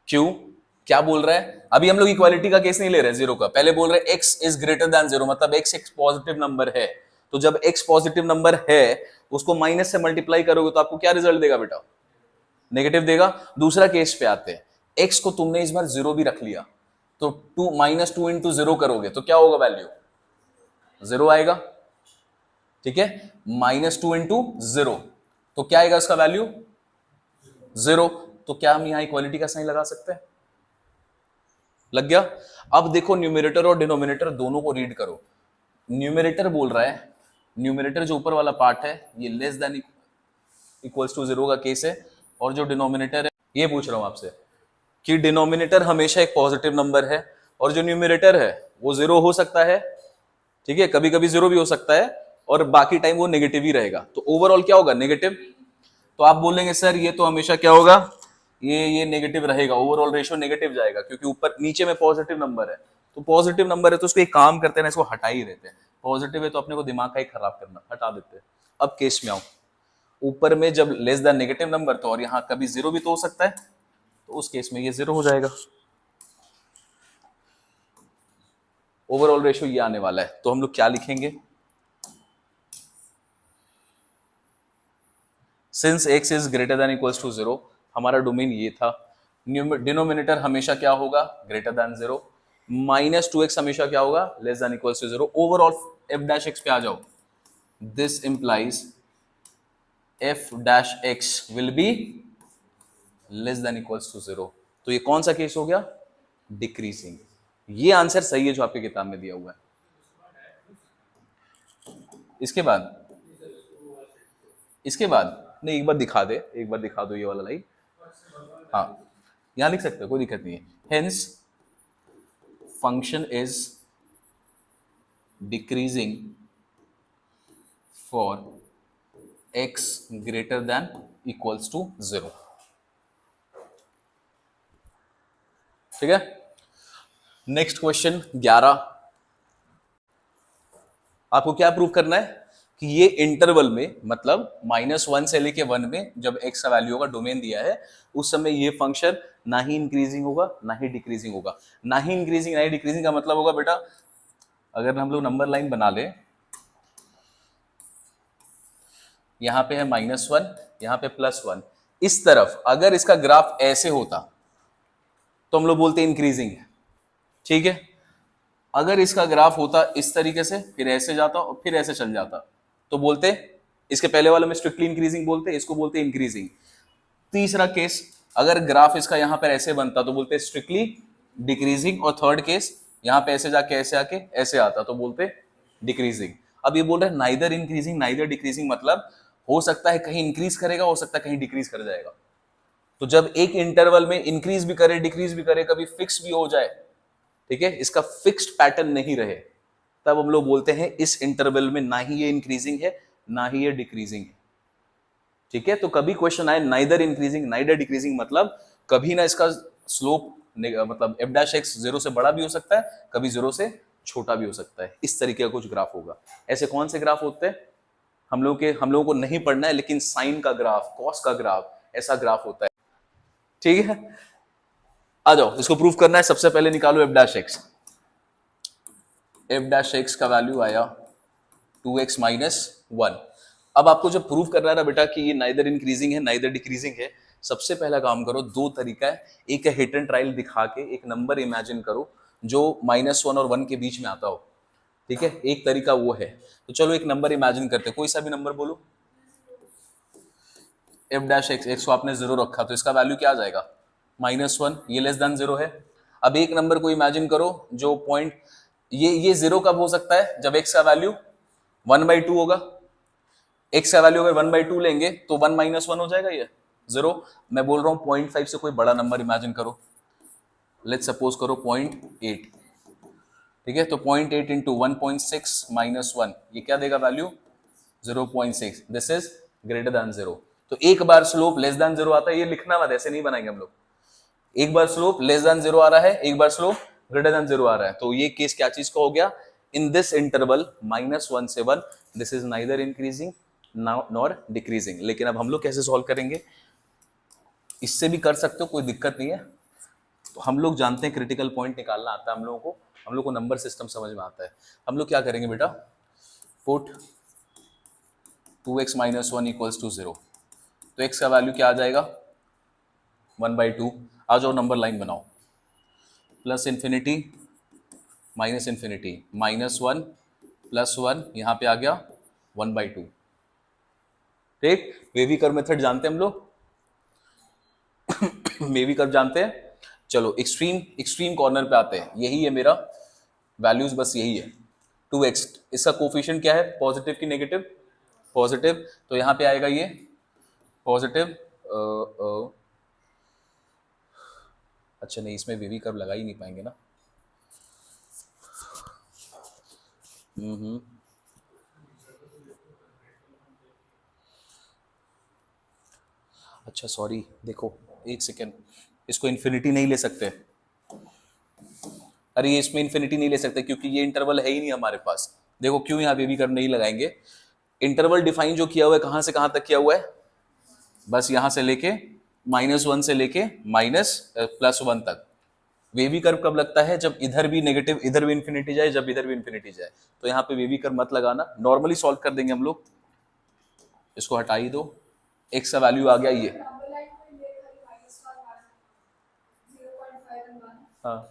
क्यों, क्या बोल रहा है, अभी हम लोग इक्वालिटी का केस नहीं ले रहे हैं 0 का, पहले बोल रहे हैं x इज ग्रेटर देन 0, मतलब x एक पॉजिटिव नंबर है। तो जब x पॉजिटिव नंबर है उसको माइनस से मल्टीप्लाई करोगे तो आपको क्या रिजल्ट देगा बेटा, नेगेटिव देगा। दूसरा केस पे आते हैं, x को तुमने इस बार 0 भी रख लिया, तो -2 इंटू 0 करोगे तो क्या होगा, वैल्यू 0 आएगा। ठीक है, -2 इंटू 0, तो क्या आएगा उसका वैल्यू 0। तो क्या हम यहां इक्वालिटी का साइन लगा सकते हैं, लग गया। अब देखो न्यूमरेटर और डिनोमिनेटर दोनों को रीड करो। न्यूमरेटर बोल रहा है, न्यूमरेटर जो ऊपर वाला पार्ट है ये लेस देन इक्वल्स टू 0 का केस है, और जो डिनोमिनेटर है, ये पूछ रहा हूं आपसे कि डिनोमिनेटर हमेशा एक पॉजिटिव नंबर है और जो न्यूमरेटर है वो 0 हो सकता है। ठीक है, कभी कभी 0 भी हो सकता है और बाकी टाइम वो नेगेटिव ही रहेगा, तो ओवरऑल क्या होगा, नेगेटिव। तो आप बोलेंगे सर ये तो हमेशा क्या होगा, ये नेगेटिव रहेगा, ओवरऑल रेशियो नेगेटिव जाएगा, क्योंकि ऊपर नीचे में पॉजिटिव नंबर है। तो पॉजिटिव नंबर है तो उसको एक काम करते हैं ना, इसको हटा ही देते हैं। पॉजिटिव है तो अपने को दिमाग का ही खराब करना, हटा देते हैं। अब केस में आओ, ऊपर में जब लेस देन नेगेटिव नंबर तो, और यहां कभी 0 भी तो हो सकता है, तो उस केस में ये 0 हो जाएगा। ओवरऑल रेशियो ये आने वाला है, तो हम लोग क्या लिखेंगे, since x is greater than equals to 0, हमारा डोमेन ये था। डिनोमिनेटर हमेशा क्या होगा, ग्रेटर देन 0। -2x हमेशा क्या होगा, less than equals to 0। Overall f dash x पे आ जाओ, this implies f dash x will be less than equals to 0। तो ये कौन सा केस हो गया, डिक्रीजिंग। ये आंसर सही है जो आपकी किताब में दिया हुआ है। इसके बाद नहीं, एक बार दिखा दे, एक बार दिखा दो ये वाला लाइन। हाँ, यहां लिख सकते हो, कोई दिक्कत नहीं है। Hence function is decreasing for x greater than equals to 0। ठीक है, नेक्स्ट क्वेश्चन 11। आपको क्या प्रूव करना है कि ये इंटरवल में, मतलब -1 से लेके 1 में जब x का वैल्यू होगा, डोमेन दिया है, उस समय ये फंक्शन ना ही इंक्रीजिंग होगा ना ही डिक्रीजिंग होगा। ना ही इंक्रीजिंग ना ही डिक्रीजिंग का मतलब होगा बेटा, अगर हम लोग नंबर लाइन बना ले, यहां पे है -1, यहां पे +1, इस तरफ अगर इसका ग्राफ ऐसे होता तो हम लोग बोलते इंक्रीजिंग है। ठीक है, अगर इसका ग्राफ होता इस तरीके से, फिर ऐसे जाता और फिर ऐसे चल जाता, तो बोलते, इसके पहले वाले में स्ट्रिक्टली इंक्रीजिंग बोलते, इसको बोलते इंक्रीजिंग। तीसरा केस, अगर ग्राफ इसका यहां पर ऐसे बनता तो बोलते स्ट्रिक्टली डिक्रीजिंग, और थर्ड केस यहां पे ऐसे जाके ऐसे आके ऐसे आता तो बोलते डिक्रीजिंग। अब ये बोल रहे हैं नाइदर इंक्रीजिंग नाइदर डिक्रीजिंग, मतलब हो सकता है कहीं इंक्रीज करेगा, हो सकता है कहीं डिक्रीज कर जाएगा। तो जब एक इंटरवल में इंक्रीज भी करे डिक्रीज भी करे, कभी फिक्स भी हो जाए, ठीक है, इसका फिक्स्ड पैटर्न नहीं रहे, तब हम लोग बोलते हैं इस इंटरवल में ना ही ये इंक्रीजिंग है ना ही ये डिक्रीजिंग है। ठीक है, तो कभी क्वेश्चन आए नाइदर इंक्रीजिंग नाइदर डिक्रीजिंग, मतलब कभी ना इसका स्लोप मतलब एफ डैश एक्स जीरो से बड़ा भी हो सकता है, कभी जीरो से छोटा भी हो सकता है। इस तरीके का कुछ ग्राफ होगा। ऐसे कौन से ग्राफ होते हैं हम लोगों को नहीं पढ़ना है, लेकिन साइन का ग्राफ, कॉस का ग्राफ, ऐसा ग्राफ होता है। ठीक है, आ जाओ इसको प्रूव करना है। सबसे पहले निकालो F dash x. F dash x का वैल्यू आया 2x माइनस 1। अब आपको जब प्रूव करना है ना बेटा कि ये नाइदर इंक्रीजिंग है नाइदर डिक्रीजिंग है, सबसे पहला काम करो, दो तरीका है। एक है हिट एंड ट्रायल दिखा के एक नंबर इमेजिन करो जो -1 और 1 के बीच में आता हो। ठीक है, एक तरीका वो है। तो चलो एक नंबर इमेजिन करते हैं, कोई सा भी नंबर बोलो। एफ डैश एक्स, एक्स को आपने जीरो रखा तो इसका वैल्यू क्या आ जाएगा -1, ये लेस देन जीरो है। अब एक नंबर को इमेजिन करो जो पॉइंट, ये जीरो कब हो सकता है, जब एक्स का वैल्यू 1/2 होगा। एक्स का वैल्यू अगर 1/2 लेंगे तो 1 - 1 हो जाएगा, ये जीरो। मैं बोल रहा हूं 0.5 से कोई बड़ा नंबर इमेजिन करो, लेट्स सपोज करो 0.8। ठीक है, तो 0.8 इंटू 1.6 माइनस 1, ये क्या देगा value 0.6। This is greater than zero. तो एक बार स्लोप लेस देन जीरो आता है, ये लिखना मत, ऐसे नहीं बनाएंगे हम लोग। एक बार स्लोप लेस देन जीरो आ रहा है, एक बार स्लोप ग्रेटर देन जीरो आ रहा है, तो ये केस क्या चीज का हो गया, इन दिस इंटरवल -1 से 1 this is neither increasing nor decreasing. लेकिन अब हम लोग कैसे सॉल्व करेंगे, इससे भी कर सकते हो, कोई दिक्कत नहीं है। तो हम लोग जानते हैं क्रिटिकल पॉइंट निकालना आता है हम लोग को नंबर सिस्टम समझ में आता है। हम लोग क्या करेंगे बेटा, put 2x minus 1 equals to 0। तो x का वैल्यू क्या आ जाएगा 1/2। आ जाओ नंबर लाइन बनाओ, प्लस इन्फिनिटी माइनस इन्फिनिटी, -1 +1, यहां पे आ गया 1/2। ठीक, वेवी कर्व मेथड जानते हैं हम लोग वेवी कर्व जानते हैं। चलो एक्सट्रीम कॉर्नर पे आते हैं, यही है मेरा वैल्यूज, बस यही है 2x। इसका कोफिशिएंट क्या है, पॉजिटिव की नेगेटिव, पॉजिटिव, तो यहां पे आएगा ये पॉजिटिव। अच्छा नहीं, इसमें वेवी कर्व लगा ही नहीं पाएंगे ना। अच्छा सॉरी, देखो एक सेकेंड, इसको इन्फिनिटी नहीं ले सकते। अरे ये इसमें इन्फिनिटी नहीं ले सकते क्योंकि ये इंटरवल है ही नहीं हमारे पास। देखो क्यों यहाँ बेबी कर्व नहीं लगाएंगे, इंटरवल डिफाइन जो किया हुआ है कहां से कहां तक किया हुआ है, बस यहां से लेके -1 से लेके +1 तक। वेवी कर्व कब लगता है, जब इधर भी नेगेटिव इधर भी इन्फिनिटी जाए, जब इधर भी इन्फिनिटी जाए। तो यहाँ पे वेवी कर्व मत लगाना, नॉर्मली सॉल्व कर देंगे हम लोग। इसको हटा ही दो, एक्स का वैल्यू आ गया ये, हाँ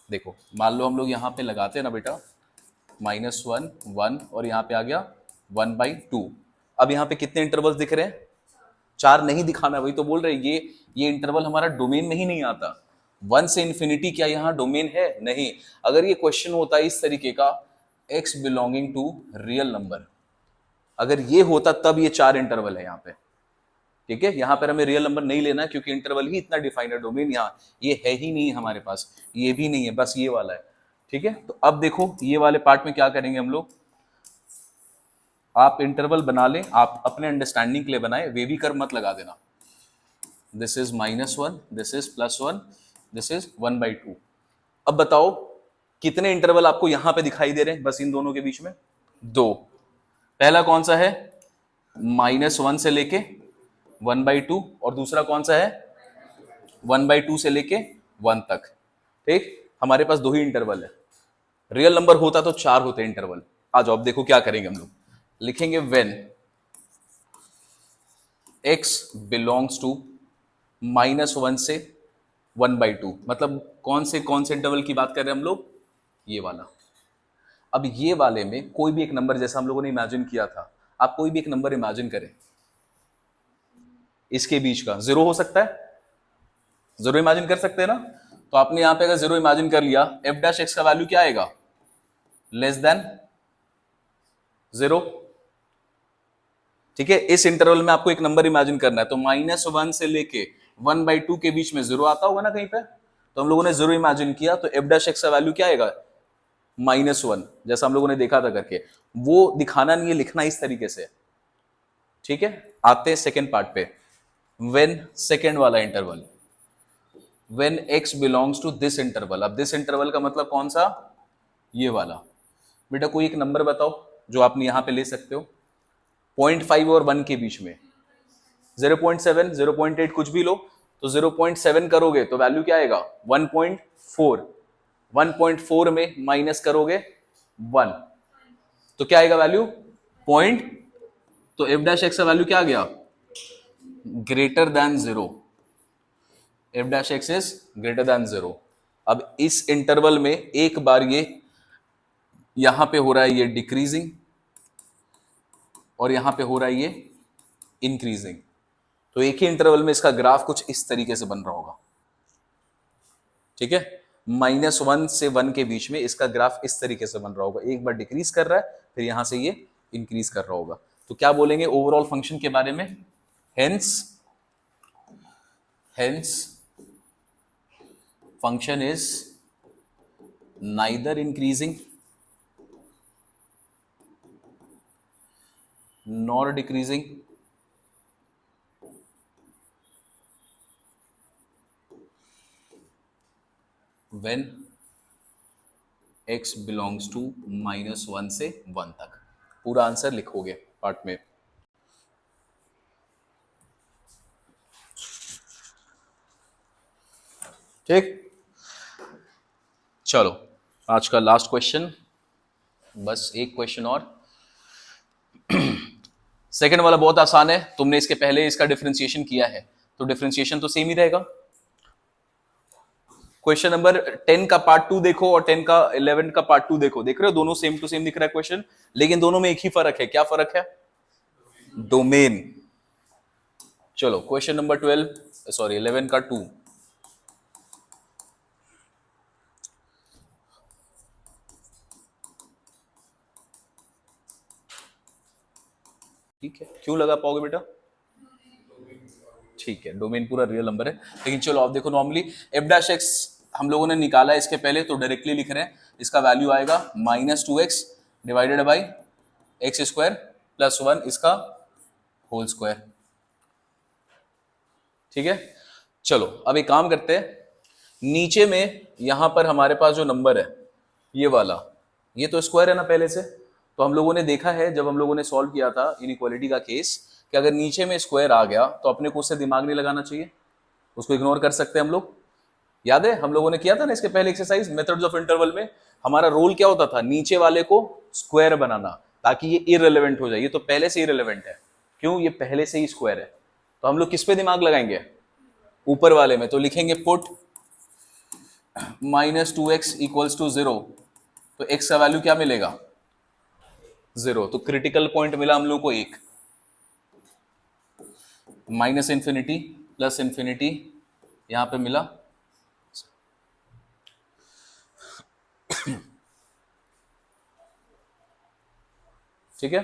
देखो मान लो हम लोग यहाँ पे लगाते हैं ना बेटा -1 1 और यहाँ पे आ गया 1/2। अब यहाँ पे कितने इंटरवल्स दिख रहे हैं, 4 नहीं दिखाना, वही तो बोल रहे हैं, ये इंटरवल हमारा डोमेन में ही नहीं आता। 1 से इन्फिनिटी क्या यहाँ डोमेन है, नहीं। अगर ये क्वेश्चन होता है इस तरीके का, x belonging to real number, अगर ये होता तब ये 4 इंटरवल है यहाँ पे। ठीक है, यहां पर हमें रियल नंबर नहीं लेना है क्योंकि इंटरवल ही इतना डिफाइंड है, डोमेन यहाँ ये है ही नहीं हमारे पास, ये भी नहीं है, बस ये वाला है। ठीक है, तो अब देखो ये वाले पार्ट में क्या करेंगे हम लोग, आप इंटरवल बना लें, आप अपने अंडरस्टैंडिंग के लिए बनाए, वेवी कर्व मत लगा देना। This is -1, this is +1, this is 1/2। अब बताओ कितने इंटरवल आपको यहां पे दिखाई दे रहे हैं, बस इन दोनों के बीच में 2। पहला कौन सा है, -1 से लेके 1/2, और दूसरा कौन सा है 1/2 से लेके 1 तक। ठीक, हमारे पास 2 ही इंटरवल है, रियल नंबर होता तो 4 होते इंटरवल। आ जाओ अब देखो क्या करेंगे हम लोग, लिखेंगे व्हेन x बिलोंग्स टू -1 से 1/2, मतलब कौन से इंटरवल की बात कर रहे हैं हम लोग, ये वाला। अब ये वाले में कोई भी एक नंबर, जैसा हम लोगों ने इमेजिन किया था, आप कोई भी एक नंबर इमेजिन करें, इसके बीच का 0 हो सकता है, 0 इमेजिन कर सकते हैं ना। तो आपने यहां पे अगर 0 इमेजिन कर लिया, एफ डैश एक्स का वैल्यू क्या आएगा, लेस देन 0। ठीक है, इस इंटरवल में आपको एक नंबर इमेजिन करना है, तो -1 से लेके 1/2 के बीच में 0 आता होगा ना कहीं पे, तो हम लोगों ने 0 इमेजिन किया, तो एफ डैश एक्स का वैल्यू क्या आएगा -1, जैसा हम लोगों ने देखा था करके, वो दिखाना नहीं है, लिखना इस तरीके से। ठीक है, आते हैं सेकेंड पार्ट पे। व्हेन, सेकेंड वाला interval, when x belongs to this interval. अब दिस इंटरवल का मतलब कौन सा? ये वाला। बेटा कोई एक नंबर बताओ जो आप यहां पे ले सकते हो 0.5 और 1 के बीच में। 0.7, 0.8 कुछ भी लो, तो 0.7 करोगे तो वैल्यू क्या आएगा? 1.4। 1.4 में माइनस करोगे 1, तो क्या आएगा वैल्यू? पॉइंट। तो एफ डैश एक्स का वैल्यू क्या आ गया? Greater than 0। F dash x is greater than 0। अब इस इंटरवल में एक बार ये यहां पे हो रहा है ये डिक्रीजिंग, और यहां पे हो रहा है ये इंक्रीजिंग। तो एक ही इंटरवल में इसका ग्राफ कुछ इस तरीके से बन रहा होगा। ठीक है, -1 से 1 के बीच में इसका ग्राफ इस तरीके से बन रहा होगा। एक बार डिक्रीज कर रहा है, फिर यहां से ये इंक्रीज कर रहा होगा। तो क्या बोलेंगे ओवरऑल फंक्शन के बारे में? Hence function is neither increasing nor decreasing when x belongs to -1 से 1 तक। पूरा आंसर लिखोगे पार्ट में। ठीक, चलो आज का लास्ट क्वेश्चन, बस एक क्वेश्चन और। सेकंड वाला बहुत आसान है, तुमने इसके पहले इसका डिफरेंशिएशन किया है, तो डिफरेंशिएशन तो सेम ही रहेगा। क्वेश्चन नंबर 10 का पार्ट 2 देखो और 10 का 11 का पार्ट 2 देखो, देख रहे हो दोनों सेम टू सेम दिख रहा है क्वेश्चन, लेकिन दोनों में एक ही फर्क है। क्या फर्क है? डोमेन। चलो क्वेश्चन नंबर 11 का 2। ठीक है, क्यों लगा पाओगे बेटा? ठीक है, डोमेन पूरा रियल नंबर है। लेकिन चलो आप देखो, नॉर्मली एफ डैश एक्स हम लोगों ने निकाला है इसके पहले, तो डायरेक्टली लिख रहे हैं, इसका वैल्यू आएगा -2x divided by x square plus 1 इसका होल स्क्वायर। ठीक है, चलो अब एक काम करते हैं, नीचे में यहां पर हमारे पास जो नंबर है ये वाला, ये तो स्क्वायर है ना पहले से, तो हम लोगों ने देखा है जब हम लोगों ने सॉल्व किया था इनइक्वालिटी का केस, कि अगर नीचे में स्क्वायर आ गया तो अपने को उससे दिमाग नहीं लगाना चाहिए, उसको इग्नोर कर सकते हैं हम लोग। याद है हम लोगों ने किया था ना इसके पहले एक्सरसाइज मेथड्स ऑफ इंटरवल में, हमारा रोल क्या होता था? नीचे वाले को स्क्वायर बनाना, ताकि ये इररिलेवेंट हो जाए। ये तो पहले से इररिलेवेंट है, क्यों? ये पहले से ही स्क्वायर है। तो हम लोग किस पे दिमाग लगाएंगे? ऊपर वाले में। तो लिखेंगे पुट -2x इक्वल्स टू 0, तो x का वैल्यू क्या मिलेगा? 0। तो क्रिटिकल पॉइंट मिला हम लोग को एक, -∞ प्लस ∞ यहां पे मिला। ठीक है,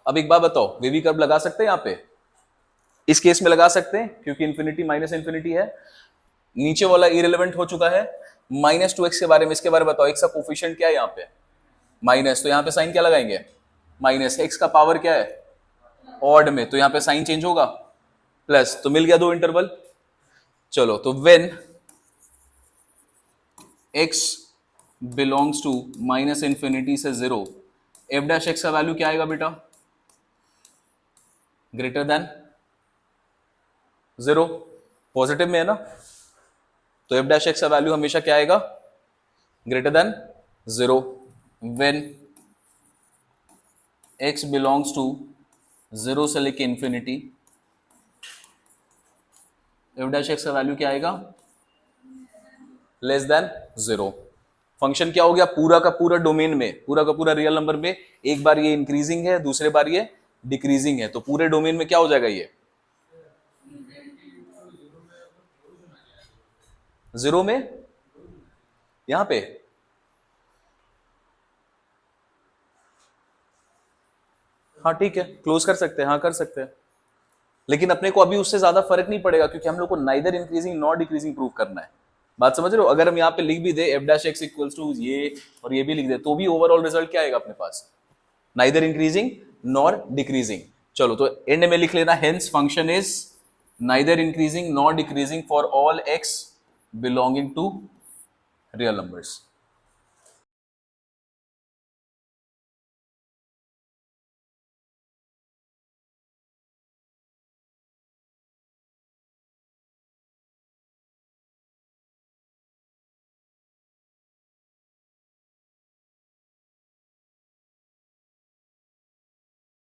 अब एक बात बताओ, वेवी कर्व लगा सकते हैं यहां पे? इस केस में लगा सकते हैं क्योंकि इन्फिनिटी -∞ है, नीचे वाला इरेलीवेंट हो चुका है। -2x के बारे में, इसके बारे में बताओ, x का कोफिशिएंट क्या है यहाँ पे? माइनस, तो यहाँ पे साइन क्या लगाएंगे? माइनस। x का पावर क्या है? ऑड में, तो यहाँ पे साइन चेंज होगा, प्लस। तो मिल गया दो इंटरवल। चलो, तो व्हेन x बिलोंग्स टू -∞ से 0, एफ डैश एक्स का वैल्यू क्या आएगा बेटा? Greater than 0। पॉजिटिव में है ना, तो एफ डैश एक्स का वैल्यू हमेशा क्या आएगा? Greater than 0। When x belongs to 0 से लेके इंफिनिटी, एफ डैश एक्स का वैल्यू क्या आएगा? Less than 0। फंक्शन क्या हो गया? पूरा का पूरा डोमेन में, पूरा का पूरा रियल नंबर में, एक बार ये इंक्रीजिंग है, दूसरे बार ये डिक्रीजिंग है, तो पूरे डोमेन में क्या हो जाएगा? ये 0 में, यहां पे हाँ ठीक है, क्लोज कर सकते हैं, हाँ कर सकते हैं, लेकिन अपने को अभी उससे ज्यादा फर्क नहीं पड़ेगा, क्योंकि हम लोग को neither increasing nor decreasing prove करना है। बात समझ रहे हो? अगर हम यहाँ पे लिख भी दे F dash X equals two ये और ये भी लिख दे तो भी ओवरऑल रिजल्ट क्या आएगा अपने पास? Neither increasing nor decreasing. चलो तो एंड में लिख लेना, hence function is neither increasing nor decreasing for all x belonging to real numbers.